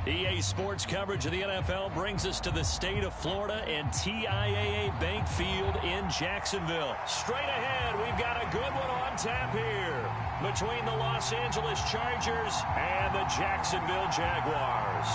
EA Sports coverage of the NFL brings us to the state of Florida and TIAA Bank Field in Jacksonville. Straight ahead, we've got a good one on tap here between the Los Angeles Chargers and the Jacksonville Jaguars.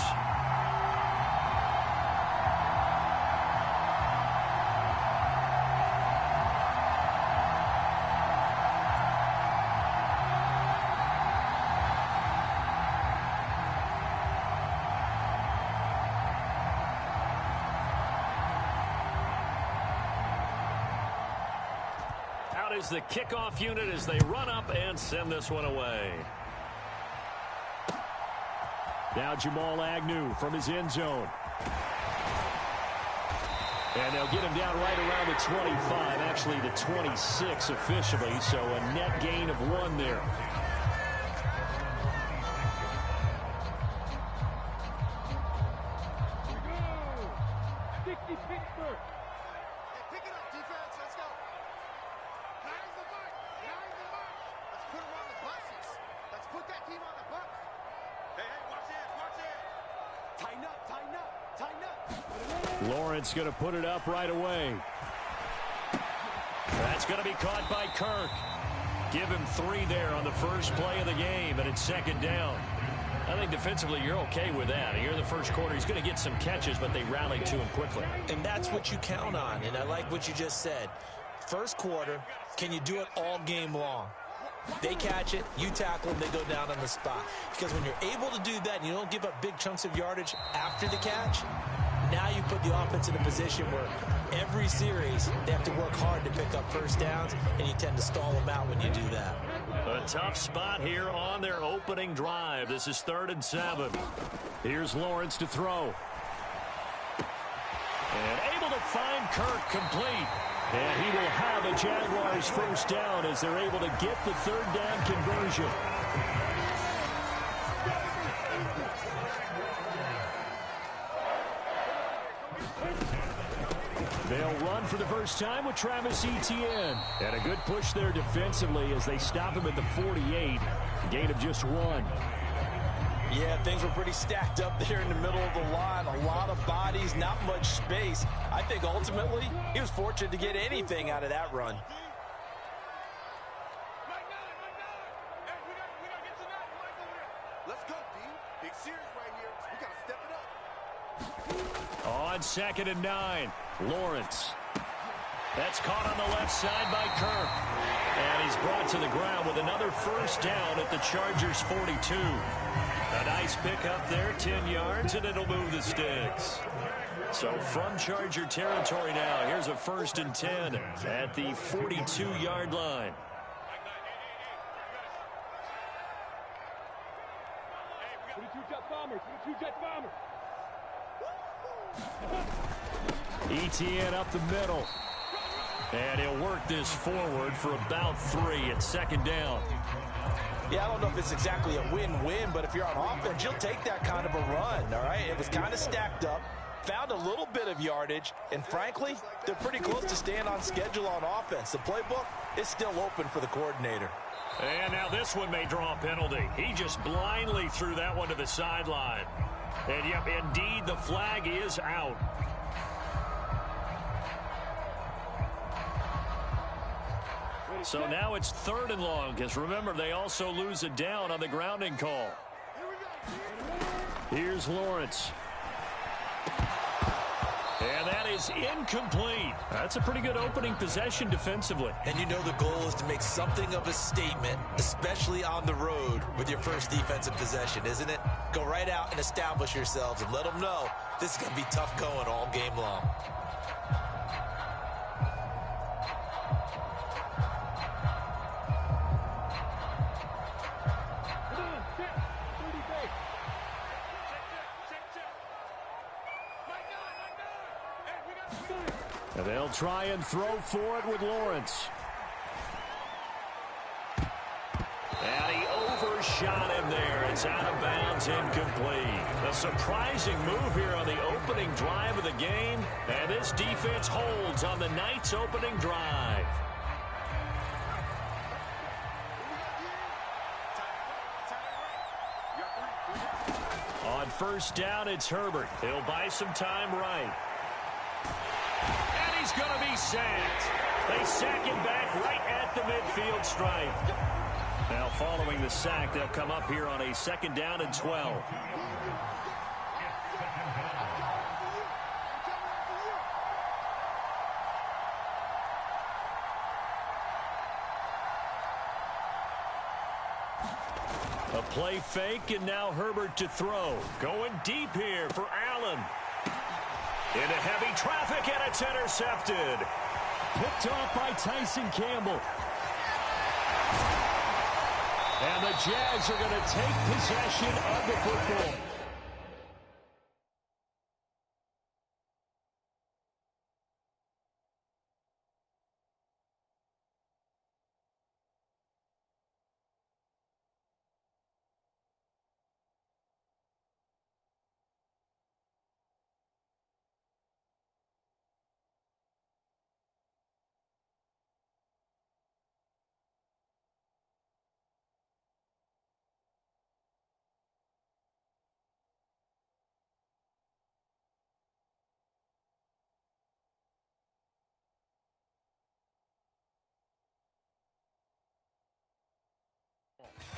Is the kickoff unit as they run up and send this one away. Now Jamal Agnew from his end zone. And they'll get him down right around the 25, actually the 26 officially, so a net gain of 1 there. Lawrence going to put it up right away. That's going to be caught by Kirk. Give him 3 there on the first play of the game, and it's second down. I think defensively you're okay with that. Here in the first quarter, he's going to get some catches, but they rallied to him quickly. And that's what you count on, and I like what you just said. First quarter, can you do it all game long? They catch it, you tackle them, they go down on the spot. Because when you're able to do that and you don't give up big chunks of yardage after the catch, now you put the offense in a position where every series they have to work hard to pick up first downs, and you tend to stall them out when you do that. A tough spot here on their opening drive. This is 3rd and 7. Here's Lawrence to throw. And able to find Kirk complete. And he will have a Jaguars first down as they're able to get the 3rd down conversion. They'll run for the first time with Travis Etienne. And a good push there defensively as they stop him at the 48. Gain of just 1. Yeah, things were pretty stacked up there in the middle of the line. A lot of bodies, not much space. I think ultimately he was fortunate to get anything out of that run. Let's go, D. Big series right here. We got to step it up. On 2nd and 9, Lawrence. That's caught on the left side by Kirk. And he's brought to the ground with another first down at the Chargers' 42. A nice pick up there, 10 yards, and it'll move the sticks. So from Charger territory now, here's a 1st and 10 at the 42-yard line. Etienne up the middle. And he'll work this forward for about 3 at 2nd down. Yeah, I don't know if it's exactly a win-win, but if you're on offense, you'll take that kind of a run, all right? It was kind of stacked up, found a little bit of yardage, and frankly, they're pretty close to staying on schedule on offense. The playbook is still open for the coordinator. And now this one may draw a penalty. He just blindly threw that one to the sideline. And, yep, indeed, the flag is out. So now it's 3rd and long, because remember, they also lose a down on the grounding call. Here's Lawrence. And that is incomplete. That's a pretty good opening possession defensively. And you know the goal is to make something of a statement, especially on the road with your first defensive possession, isn't it? Go right out and establish yourselves and let them know this is going to be tough going all game long. And they'll try and throw for it with Lawrence. And he overshot him there. It's out of bounds, incomplete. A surprising move here on the opening drive of the game. And this defense holds on the night's opening drive. On On first down, it's Herbert. He'll buy some time right. And he's going to be sacked. They sack him back right at the midfield stripe. Now following the sack, they'll come up here on a 2nd down and 12. A play fake, and now Herbert to throw. Going deep here for Allen. Into heavy traffic, and it's intercepted. Picked off by Tyson Campbell. And the Jags are going to take possession of the football.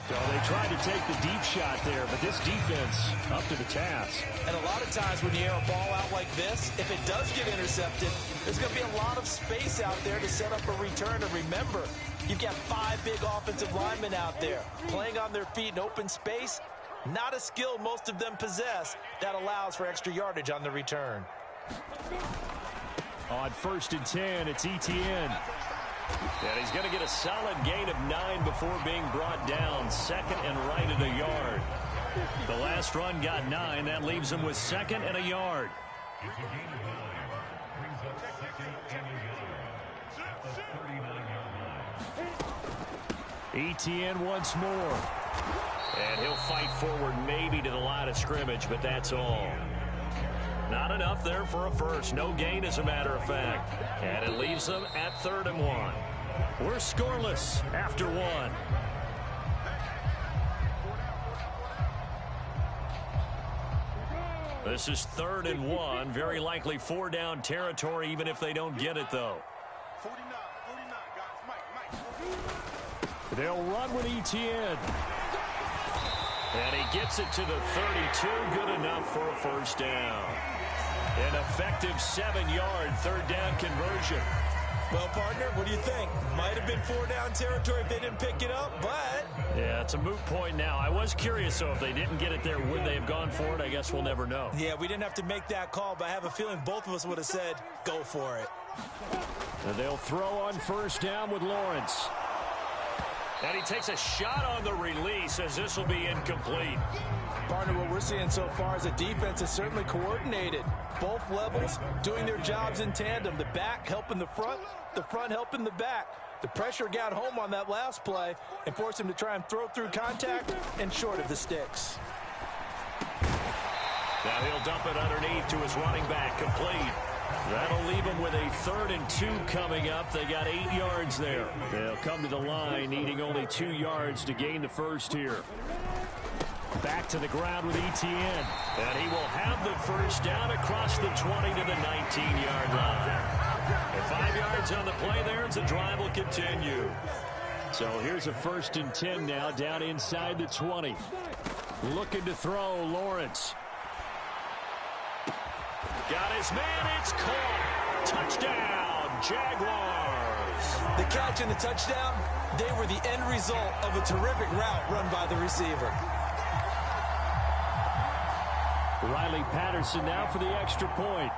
So they tried to take the deep shot there, but this defense up to the task. And a lot of times when you air a ball out like this, if it does get intercepted, there's going to be a lot of space out there to set up a return. And remember, you've got 5 big offensive linemen out there playing on their feet in open space. Not a skill most of them possess that allows for extra yardage on the return. On 1st and 10, it's Etienne. And he's going to get a solid gain of 9 before being brought down. 2nd and right at a yard. The last run got 9. That leaves him with 2nd and a yard. Etienne once more. And he'll fight forward maybe to the line of scrimmage, but that's all. Not enough there for a first. No gain, as a matter of fact. And it leaves them at 3rd and 1. We're scoreless after 1. This is 3rd and 1. Very likely 4-down territory, even if they don't get it, though. 49, guys. Mike. They'll run with Etienne. And he gets it to the 32. Good enough for a first down. An effective 7-yard 3rd down conversion. Well, partner, what do you think? Might have been 4-down territory if they didn't pick it up, but... Yeah, it's a moot point now. I was curious, though, if they didn't get it there, would they have gone for it? I guess we'll never know. Yeah, we didn't have to make that call, but I have a feeling both of us would have said, go for it. And they'll throw on 1st down with Lawrence. And he takes a shot on the release as this will be incomplete. Partner, what we're seeing so far is a defense is certainly coordinated. Both levels doing their jobs in tandem. The back helping the front helping the back. The pressure got home on that last play and forced him to try and throw through contact and short of the sticks. Now he'll dump it underneath to his running back, complete. That'll leave them with a 3rd and 2 coming up. They got 8 yards there. They'll come to the line, needing only 2 yards to gain the first here. Back to the ground with Etienne. And he will have the first down across the 20 to the 19-yard line. And 5 yards on the play there as the drive will continue. So here's a 1st and 10 now, down inside the 20. Looking to throw, Lawrence. Got his man, it's caught. Touchdown, Jaguars. The catch and the touchdown, they were the end result of a terrific route run by the receiver. Riley Patterson now for the extra point.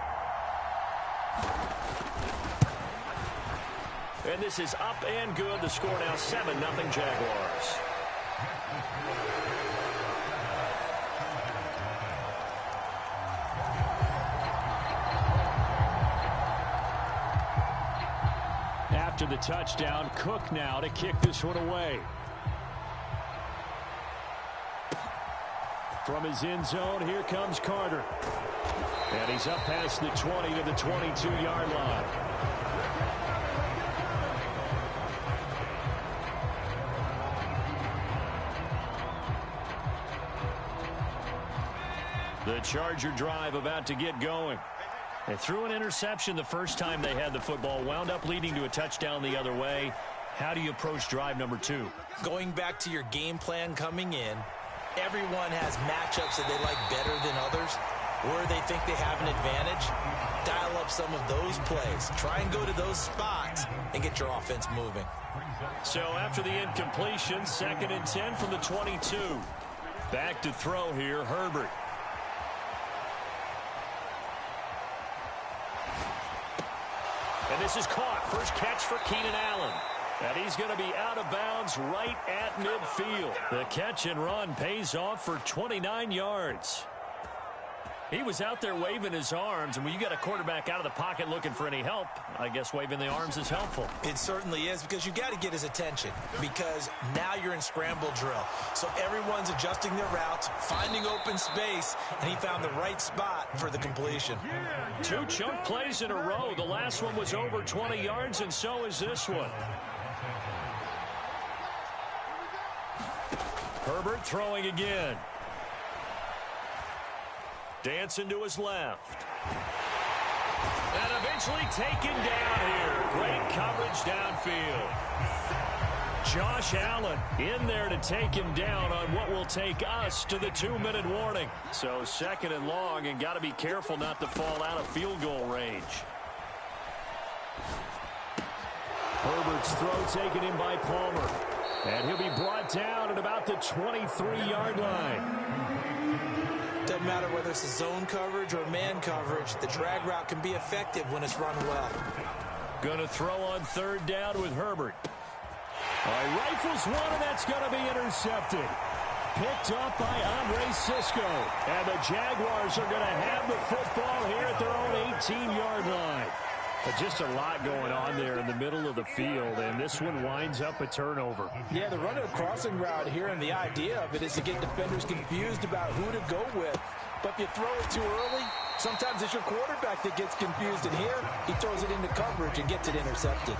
And this is up and good. The score now 7-0 Jaguars. After the touchdown, Cook now to kick this one away. From his end zone, here comes Carter. And he's up past the 20 to the 22-yard line. The Charger drive about to get going. They threw an interception the first time they had the football, wound up leading to a touchdown the other way. How do you approach drive number 2? Going back to your game plan coming in, everyone has matchups that they like better than others, where they think they have an advantage. Dial up some of those plays. Try and go to those spots and get your offense moving. So after the incompletion, 2nd and 10 from the 22. Back to throw here, Herbert. And this is caught. First catch for Keenan Allen. And he's going to be out of bounds right at midfield. The catch and run pays off for 29 yards. He was out there waving his arms, and when you got a quarterback out of the pocket looking for any help, I guess waving the arms is helpful. It certainly is, because you got to get his attention, because now you're in scramble drill. So everyone's adjusting their routes, finding open space, and he found the right spot for the completion. 2 chunk plays in a row. The last one was over 20 yards, and so is this one. Herbert throwing again. Dancing to his left. And eventually taken down here. Great coverage downfield. Josh Allen in there to take him down on what will take us to the 2-minute warning. So 2nd and long, and got to be careful not to fall out of field goal range. Herbert's throw taken in by Palmer. And he'll be brought down at about the 23-yard line. Doesn't matter whether it's a zone coverage or man coverage, the drag route can be effective when it's run well. Going to throw on 3rd down with Herbert. Rifles one, and that's going to be intercepted. Picked up by Andre Sisco. And the Jaguars are going to have the football here at their own 18-yard line. But just a lot going on there in the middle of the field, and this one winds up a turnover. Yeah, the running a crossing route here, and the idea of it is to get defenders confused about who to go with. But if you throw it too early, sometimes it's your quarterback that gets confused, and here he throws it into coverage and gets it intercepted.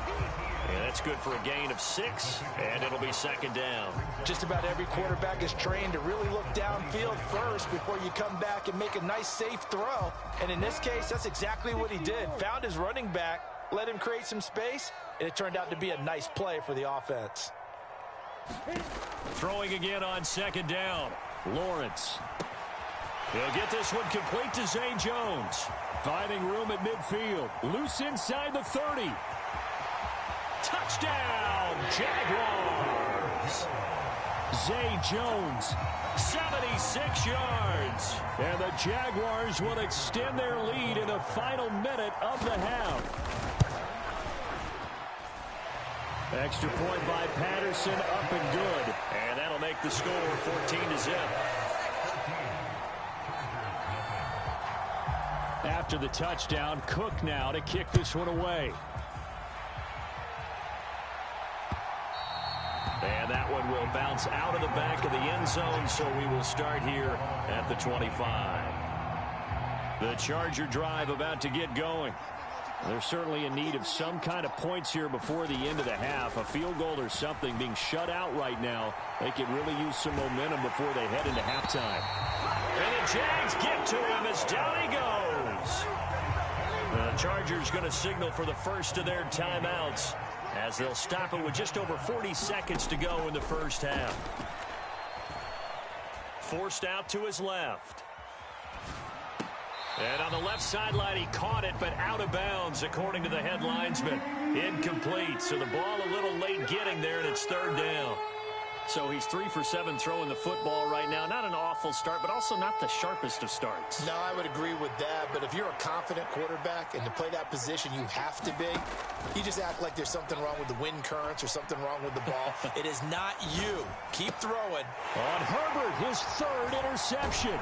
Yeah, that's good for a gain of 6, and it'll be 2nd down. Just about every quarterback is trained to really look downfield first before you come back and make a nice, safe throw. And in this case, that's exactly what he did. Found his running back, let him create some space, and it turned out to be a nice play for the offense. Throwing again on 2nd down. Lawrence. He'll get this one complete to Zay Jones. Finding room at midfield. Loose inside the 30. Touchdown, Jaguars. Zay Jones, 76 yards. And the Jaguars will extend their lead in the final minute of the half. Extra point by Patterson, up and good. And that'll make the score 14-0. After the touchdown, Cook now to kick this one away. And that one will bounce out of the back of the end zone, so we will start here at the 25. The Charger drive about to get going. They're certainly in need of some kind of points here before the end of the half. A field goal or something, being shut out right now. They could really use some momentum before they head into halftime. And the Jags get to him as down he goes. The Chargers going to signal for the first of their timeouts, as they'll stop it with just over 40 seconds to go in the first half. Forced out to his left. And on the left sideline, he caught it, but out of bounds, according to the head linesman. Incomplete, so the ball a little late getting there, and it's 3rd down. So he's 3 for 7 throwing the football right now. Not an awful start, but also not the sharpest of starts. No, I would agree with that. But if you're a confident quarterback and to play that position you have to be, you just act like there's something wrong with the wind currents or something wrong with the ball. It is not you. Keep throwing. On Herbert, his 3rd interception.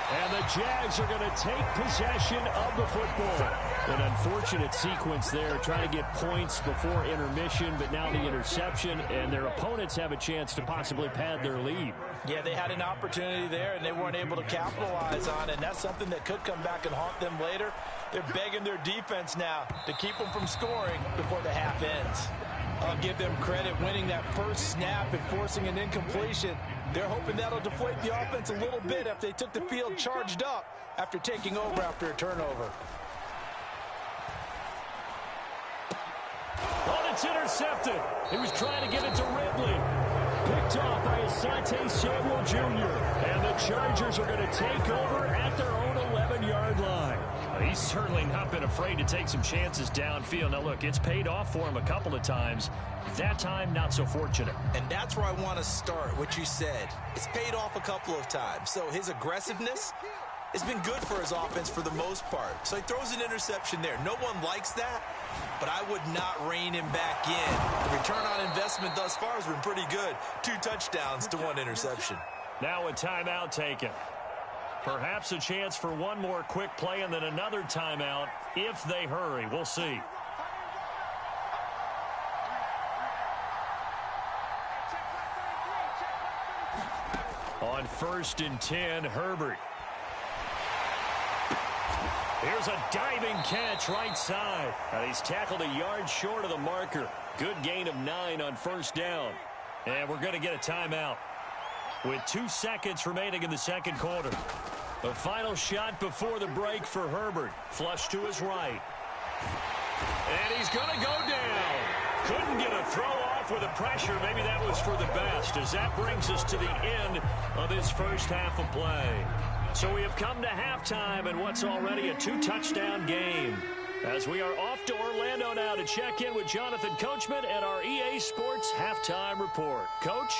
And the Jags are going to take possession of the football. An unfortunate sequence there, trying to get points before intermission, but now the interception, and their opponents have a chance to possibly pad their lead. Yeah, they had an opportunity there, and they weren't able to capitalize on it, and that's something that could come back and haunt them later. They're begging their defense now to keep them from scoring before the half ends. I'll give them credit winning that first snap and forcing an incompletion. They're hoping that'll deflate the offense a little bit if they took the field charged up after taking over after a turnover. Oh, it's intercepted. He was trying to get it to Ridley. Picked off by Asante Samuel Jr. And the Chargers are going to take over at their own 11-yard line. He's certainly not been afraid to take some chances downfield. Now, look, it's paid off for him a couple of times. That time, not so fortunate. And that's where I want to start, what you said. It's paid off a couple of times. So his aggressiveness has been good for his offense for the most part. So he throws an interception there. No one likes that, but I would not rein him back in. The return on investment thus far has been pretty good. 2 touchdowns to 1 interception. Now a timeout taken. Perhaps a chance for one more quick play and then another timeout if they hurry. We'll see. On 1st and 10, Herbert. Here's a diving catch right side. He's tackled a yard short of the marker. Good gain of 9 on 1st down. And we're going to get a timeout with 2 seconds remaining in the 2nd quarter. The final shot before the break for Herbert. Flush to his right. And he's going to go down. Couldn't get a throw off with the pressure. Maybe that was for the best, as that brings us to the end of this first half of play. So we have come to halftime in what's already a 2-touchdown game. As we are off to Orlando now to check in with Jonathan Coachman and our EA Sports Halftime Report. Coach?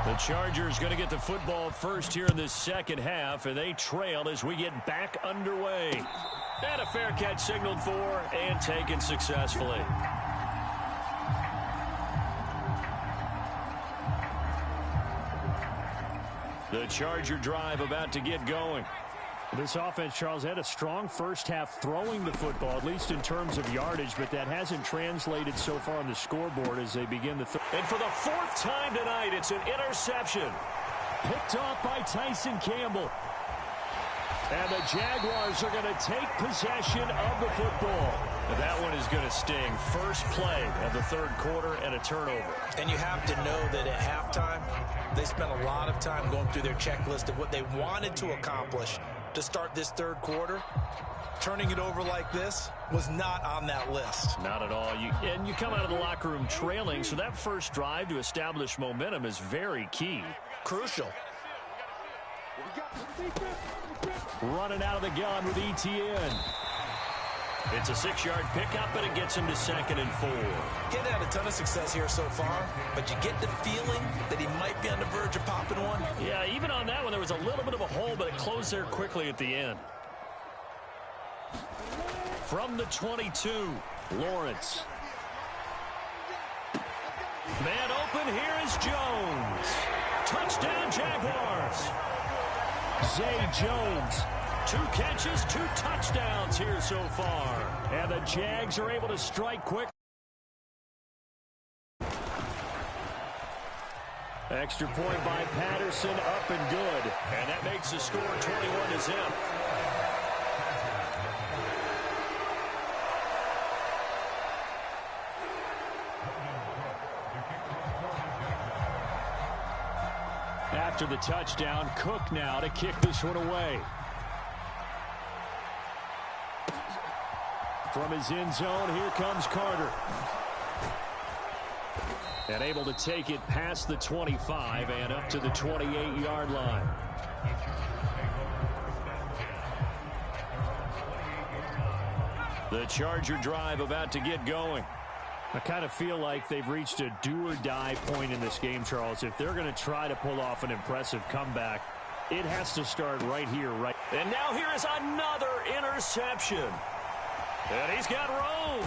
The Chargers going to get the football first here in this second half, and they trail as we get back underway. And a fair catch signaled for and taken successfully. The Charger drive about to get going. This offense, Charles, had a strong first half throwing the football, at least in terms of yardage, but that hasn't translated so far on the scoreboard as they begin the And for the 4th time tonight, it's an interception. Picked off by Tyson Campbell. And the Jaguars are going to take possession of the football. And that one is going to sting. First play of the 3rd quarter and a turnover. And you have to know that at halftime, they spent a lot of time going through their checklist of what they wanted to accomplish to start this 3rd quarter. Turning it over like this was not on that list. Not at all. And you come out of the locker room trailing, so that first drive to establish momentum is very key. Crucial. Running out of the gun with ETN. It's a 6-yard pickup, and it gets him to 2nd and 4. He hasn't had a ton of success here so far, but you get the feeling that he might be on the verge of popping one. Yeah, even on that one, there was a little bit of a hole, but it closed there quickly at the end. From the 22, Lawrence. Man open, here is Jones. Touchdown, Jaguars. Zay Jones. 2 catches, 2 touchdowns here so far. And the Jags are able to strike quick. Extra point by Patterson, up and good. And that makes the score 21-0. After the touchdown, Cook now to kick this one away. From his end zone, here comes Carter. And able to take it past the 25 and up to the 28-yard line. The Charger drive about to get going. I kind of feel like they've reached a do-or-die point in this game, Charles. If they're going to try to pull off an impressive comeback, it has to start right here, right. And now here is another interception. And he's got room.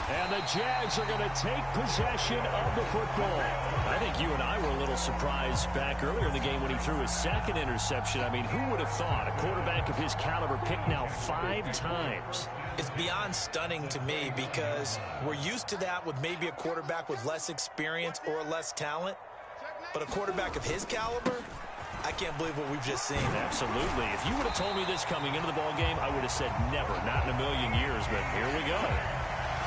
And the Jags are going to take possession of the football. I think you and I were a little surprised back earlier in the game when he threw his 2nd interception. I mean, who would have thought a quarterback of his caliber picked now 5 times? It's beyond stunning to me because we're used to that with maybe a quarterback with less experience or less talent. But a quarterback of his caliber, I can't believe what we've just seen. Absolutely. If you would have told me this coming into the ball game, I would have said never, not in a million years. But here we go.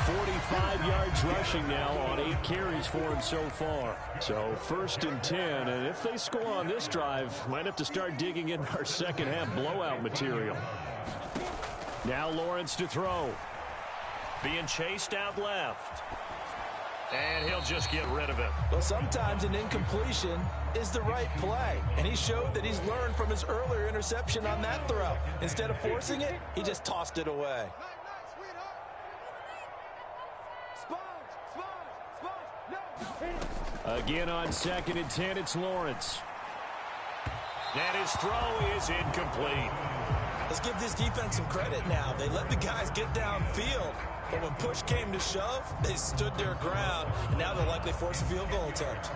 45 yards rushing now on 8 carries for him so far. So 1st and 10, and if they score on this drive, might have to start digging in our second half blowout material. Now Lawrence to throw. Being chased out left. And he'll just get rid of it. Well, sometimes an incompletion is the right play. And he showed that he's learned from his earlier interception on that throw. Instead of forcing it, he just tossed it away. Again on 2nd and 10, it's Lawrence. And his throw is incomplete. Let's give this defense some credit now. They let the guys get downfield. But when push came to shove, they stood their ground. And now they'll likely force a field goal attempt.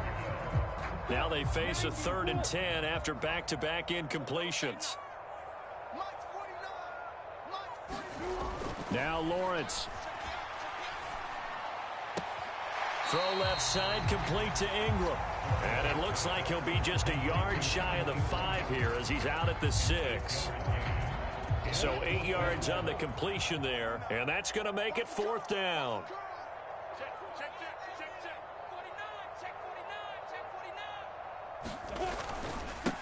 Now they face a 3rd and 10 after back-to-back incompletions. Now Lawrence. Throw left side, complete to Ingram. And it looks like he'll be just a yard shy of the 5 here as he's out at the 6. So 8 yards on the completion there, and that's going to make it 4th down.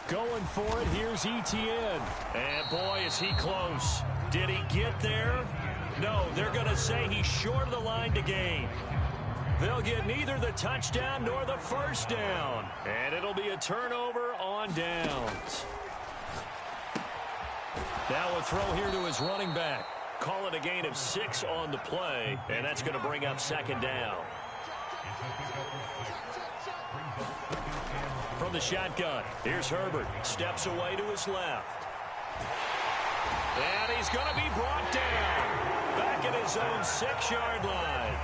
Going for it, here's Etienne. And boy, is he close. Did he get there? No, they're going to say he's short of the line to gain. They'll get neither the touchdown nor the 1st down. And it'll be a turnover on downs. Now a throw here to his running back. Call it a gain of 6 on the play, and that's going to bring up 2nd down. From the shotgun, here's Herbert. Steps away to his left. And he's going to be brought down. Back at his own 6-yard line.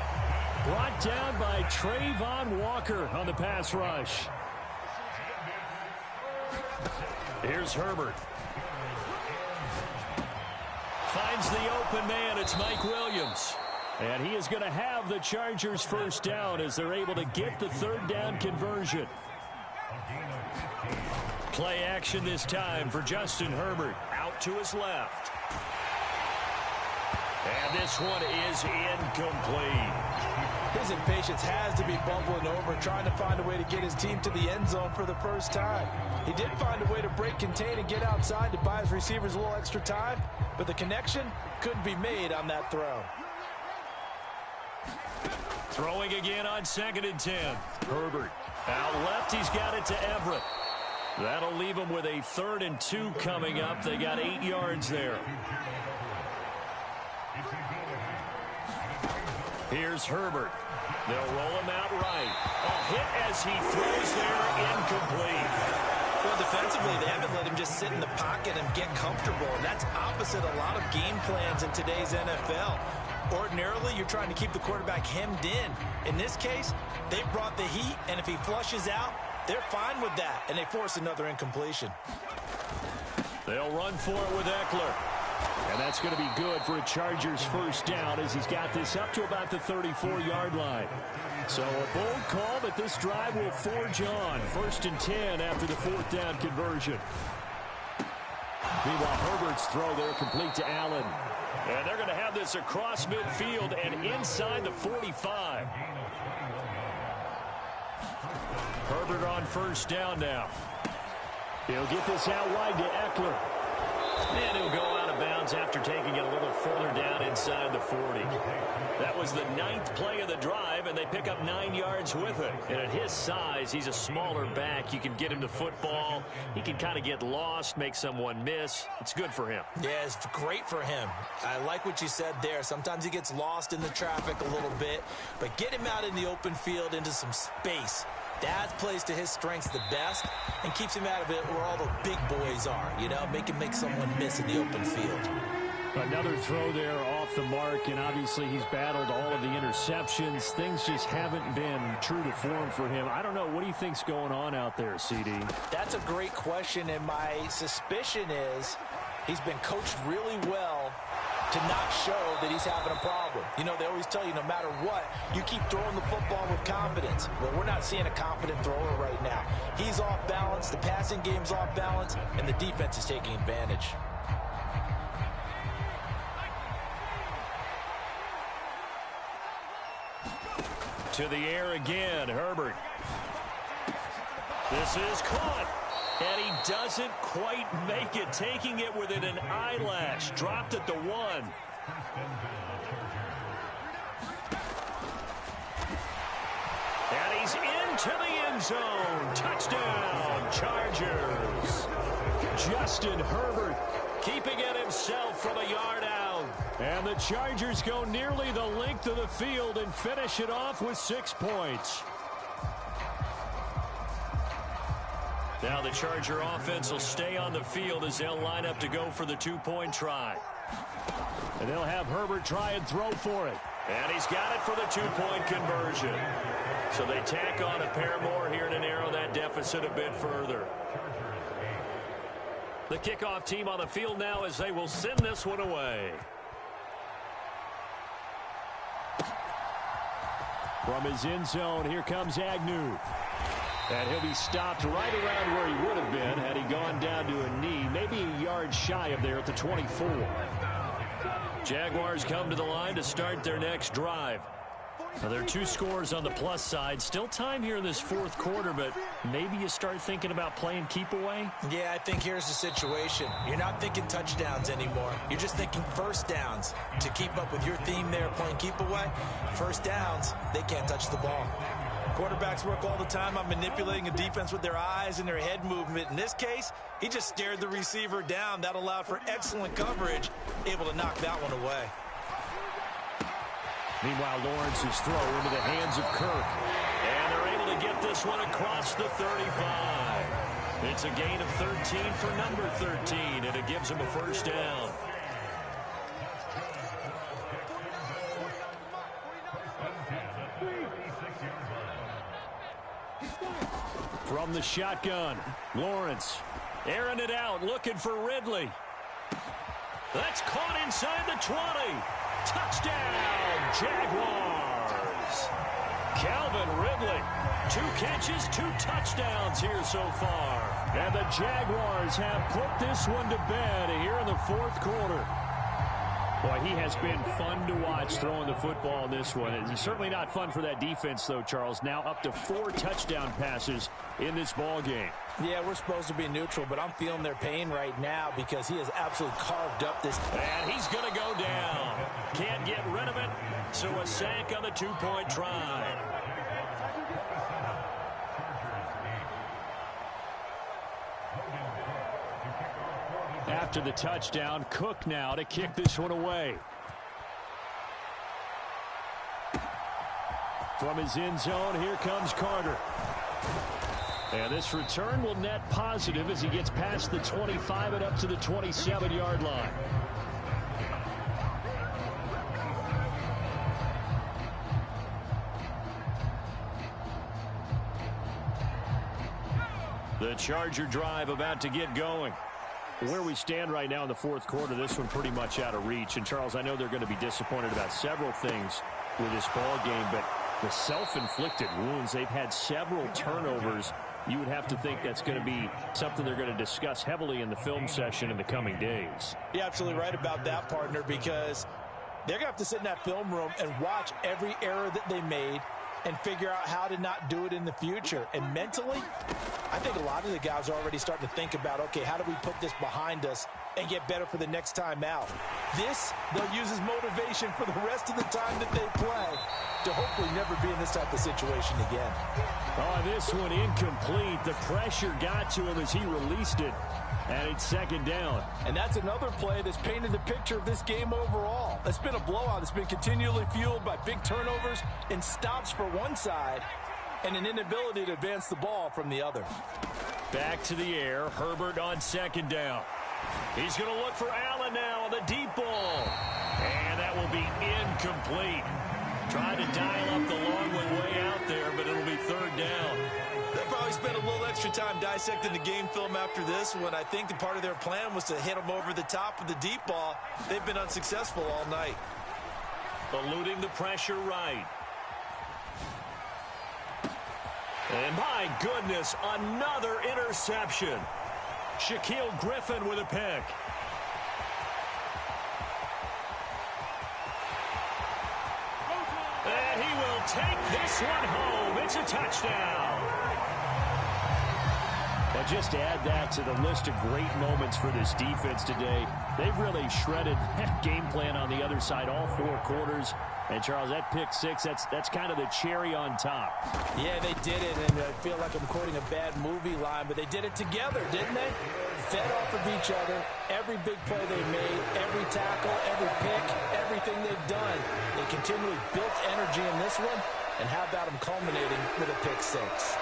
Brought down by Trayvon Walker on the pass rush. Here's Herbert. Finds the open man. It's Mike Williams. And he is going to have the Chargers 1st down as they're able to get the 3rd down conversion. Play action this time for Justin Herbert. Out to his left. And this one is incomplete. His impatience has to be bubbling over, trying to find a way to get his team to the end zone for the 1st time. He did find a way to break contain and get outside to buy his receivers a little extra time, but the connection couldn't be made on that throw. Throwing again on 2nd and 10. Herbert. Out left, he's got it to Everett. That'll leave him with a 3rd and 2 coming up. They got 8 yards there. Here's Herbert. They'll roll him out right. A hit as he throws there, incomplete. Well, defensively, they haven't let him just sit in the pocket and get comfortable, and that's opposite a lot of game plans in today's NFL. Ordinarily, you're trying to keep the quarterback hemmed in. In this case, they brought the heat, and if he flushes out, they're fine with that, and they force another incompletion. They'll run for it with Eckler. And that's going to be good for a Chargers 1st down as he's got this up to about the 34-yard line. So a bold call, but this drive will forge on. 1st and 10 after the 4th down conversion. Meanwhile, Herbert's throw there complete to Allen. And they're going to have this across midfield and inside the 45. Herbert on 1st down now. He'll get this out wide to Eckler. And he'll go out of bounds after taking it a little further down inside the 40. That was the 9th play of the drive, and they pick up 9 yards with it. And at his size, he's a smaller back. You can get him to football. He can kind of get lost, make someone miss. It's good for him. Yeah, it's great for him. I like what you said there. Sometimes he gets lost in the traffic a little bit, but get him out in the open field into some space. That plays to his strengths the best and keeps him out of it where all the big boys are, you know, make him make someone miss in the open field. Another throw there off the mark, and obviously he's battled all of the interceptions. Things just haven't been true to form for him. I don't know. What do you think's going on out there, CD? That's a great question, and my suspicion is he's been coached really well to not show that he's having a problem. You know, they always tell you no matter what, you keep throwing the football with confidence. Well, we're not seeing a confident thrower right now. He's off balance, the passing game's off balance, and the defense is taking advantage. To the air again, Herbert. This is caught. And he doesn't quite make it, taking it within an eyelash. Dropped at the 1. And he's into the end zone. Touchdown, Chargers. Justin Herbert keeping it himself from a yard out. And the Chargers go nearly the length of the field and finish it off with 6 points. Now the Charger offense will stay on the field as they'll line up to go for the 2-point try. And they'll have Herbert try and throw for it. And he's got it for the 2-point conversion. So they tack on a pair more here to narrow that deficit a bit further. The kickoff team on the field now as they will send this one away. From his end zone, here comes Agnew. And he'll be stopped right around where he would have been had he gone down to a knee, maybe a yard shy of there at the 24. Jaguars come to the line to start their next drive. Now, there are 2 scores on the plus side. Still time here in this 4th quarter, but maybe you start thinking about playing keep away? Yeah, I think here's the situation. You're not thinking touchdowns anymore. You're just thinking first downs. To keep up with your theme there, playing keep away, first downs, they can't touch the ball. Quarterbacks work all the time on manipulating a defense with their eyes and their head movement. In this case, he just stared the receiver down. That allowed for excellent coverage, able to knock that one away. Meanwhile, Lawrence's throw into the hands of Kirk. And they're able to get this one across the 35. It's a gain of 13 for number 13, and it gives him a first down. From the shotgun, Lawrence airing it out, looking for Ridley. That's caught inside the 20. Touchdown, Jaguars. Calvin Ridley, 2 catches, 2 touchdowns here so far. And the Jaguars have put this one to bed here in the 4th quarter. Boy, he has been fun to watch throwing the football in this one. It's certainly not fun for that defense, though, Charles. Now up to 4 touchdown passes in this ball game. Yeah, we're supposed to be neutral, but I'm feeling their pain right now because he has absolutely carved up this. And he's going to go down. Can't get rid of it, so a sack on the 2-point try. After the touchdown, Cook now to kick this one away. From his end zone, here comes Carter. And this return will net positive as he gets past the 25 and up to the 27-yard line. The Charger drive about to get going. Where we stand right now in the 4th quarter, this one pretty much out of reach. And, Charles, I know they're going to be disappointed about several things with this ball game, but the self-inflicted wounds, they've had several turnovers. You would have to think that's going to be something they're going to discuss heavily in the film session in the coming days. You're absolutely right about that, partner, because they're going to have to sit in that film room and watch every error that they made and figure out how to not do it in the future. And mentally, I think a lot of the guys are already starting to think about, okay, how do we put this behind us and get better for the next time out? This, they'll use as motivation for the rest of the time that they play to hopefully never be in this type of situation again. Oh, this one incomplete. The pressure got to him as he released it. And it's 2nd down. And that's another play that's painted the picture of this game overall. It's been a blowout. It's been continually fueled by big turnovers and stops for one side and an inability to advance the ball from the other. Back to the air. Herbert on 2nd down. He's going to look for Allen now on the deep ball. And that will be incomplete. Trying to dial up the long one way out there, but it'll be 3rd down. They'll probably spend a little extra time dissecting the game film after this one. I think the part of their plan was to hit them over the top of the deep ball. They've been unsuccessful all night. Eluding the pressure right. And my goodness, another interception. Shaquille Griffin with a pick. And he will take this one home. It's a touchdown. And just to add that to the list of great moments for this defense today, they've really shredded that game plan on the other side all 4 quarters. And, Charles, that pick six, that's kind of the cherry on top. Yeah, they did it, and I feel like I'm quoting a bad movie line, but they did it together, didn't they? Fed off of each other, every big play they made, every tackle, every pick, everything they've done. They continually built energy in this one, and how about them culminating with a pick six?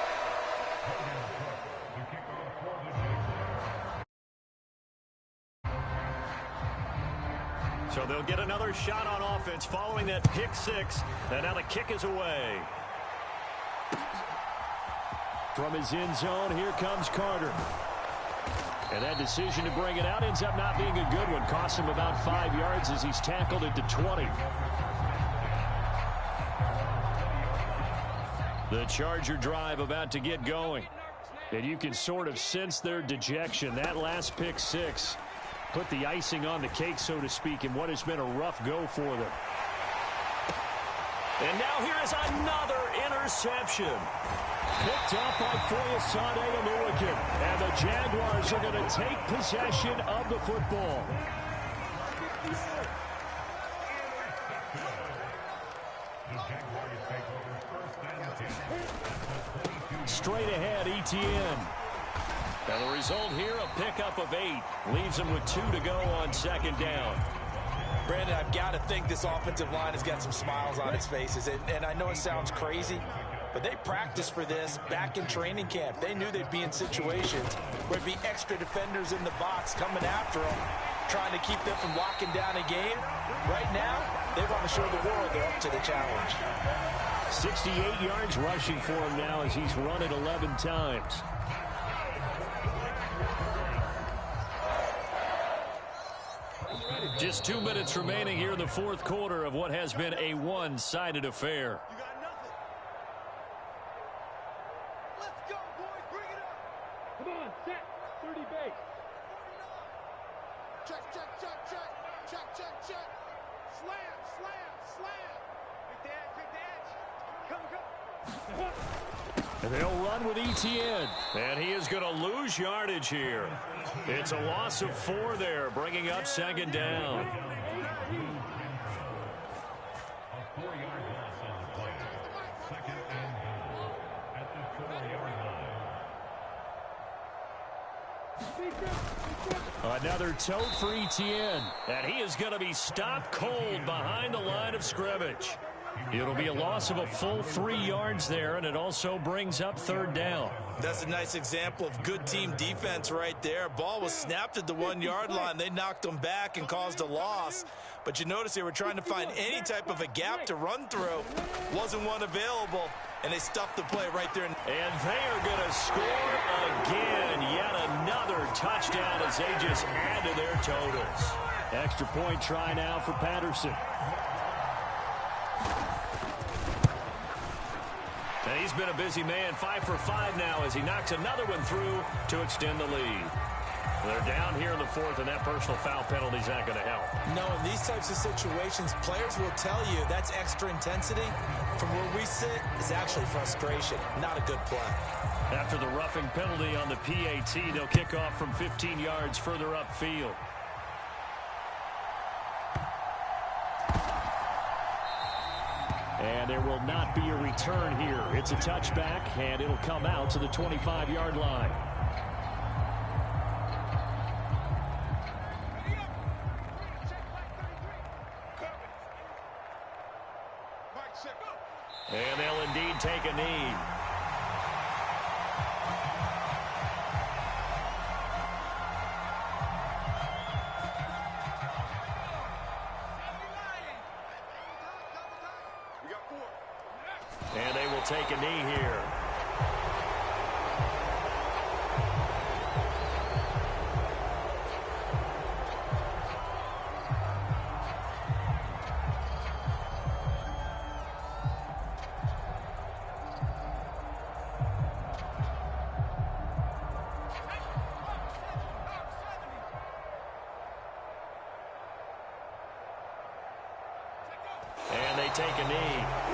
So they'll get another shot on offense following that pick six. And now the kick is away. From his end zone, here comes Carter. And that decision to bring it out ends up not being a good one. Cost him about 5 yards as he's tackled at the 20. The Charger drive about to get going. And you can sort of sense their dejection. That last pick six put the icing on the cake, so to speak, in what has been a rough go for them. And now here is another interception. Picked up by Foyesade Oluwakin. And the Jaguars are going to take possession of the football. Straight ahead, Etienne. Now the result here, a pickup of 8. Leaves them with 2 to go on second down. Brandon, I've got to think this offensive line has got some smiles on its faces. And I know it sounds crazy, but they practiced for this back in training camp. They knew they'd be in situations where there'd be extra defenders in the box coming after them, trying to keep them from locking down a game. Right now, they want to show the world they're up to the challenge. 68 yards rushing for him now as he's run it 11 times. Just 2 minutes remaining here in the fourth quarter of what has been a one-sided affair. You got nothing. Let's go, boys. Bring it up. Come on, set. 30 base. Check, check, check, check. Check, check, check. Slam, slam, slam. Quick the edge. Come. And they'll run with Etienne. And he is going to lose yardage here. It's a loss of 4 there, bringing up second down. Another tote for Etienne. And he is going to be stopped cold behind the line of scrimmage. It'll be a loss of a full 3 yards there, and it also brings up third down. That's a nice example of good team defense right there. Ball was snapped at the 1 yard line. They knocked them back and caused a loss. But you notice they were trying to find any type of a gap to run through. Wasn't one available, and they stuffed the play right there. And they are going to score again. Yet another touchdown as they just add to their totals. Extra point try now for Patterson. And he's been a busy man, 5 for 5 now as he knocks another one through to extend the lead. They're down here in the fourth, and that personal foul penalty is not going to help. No, in these types of situations, players will tell you that's extra intensity. From where we sit, is actually frustration, not a good play. After the roughing penalty on the PAT, they'll kick off from 15 yards further upfield. And there will not be a return here. It's a touchback, and it'll come out to the 25-yard line. And they'll indeed take a knee. And they will take a knee here. And they take a knee.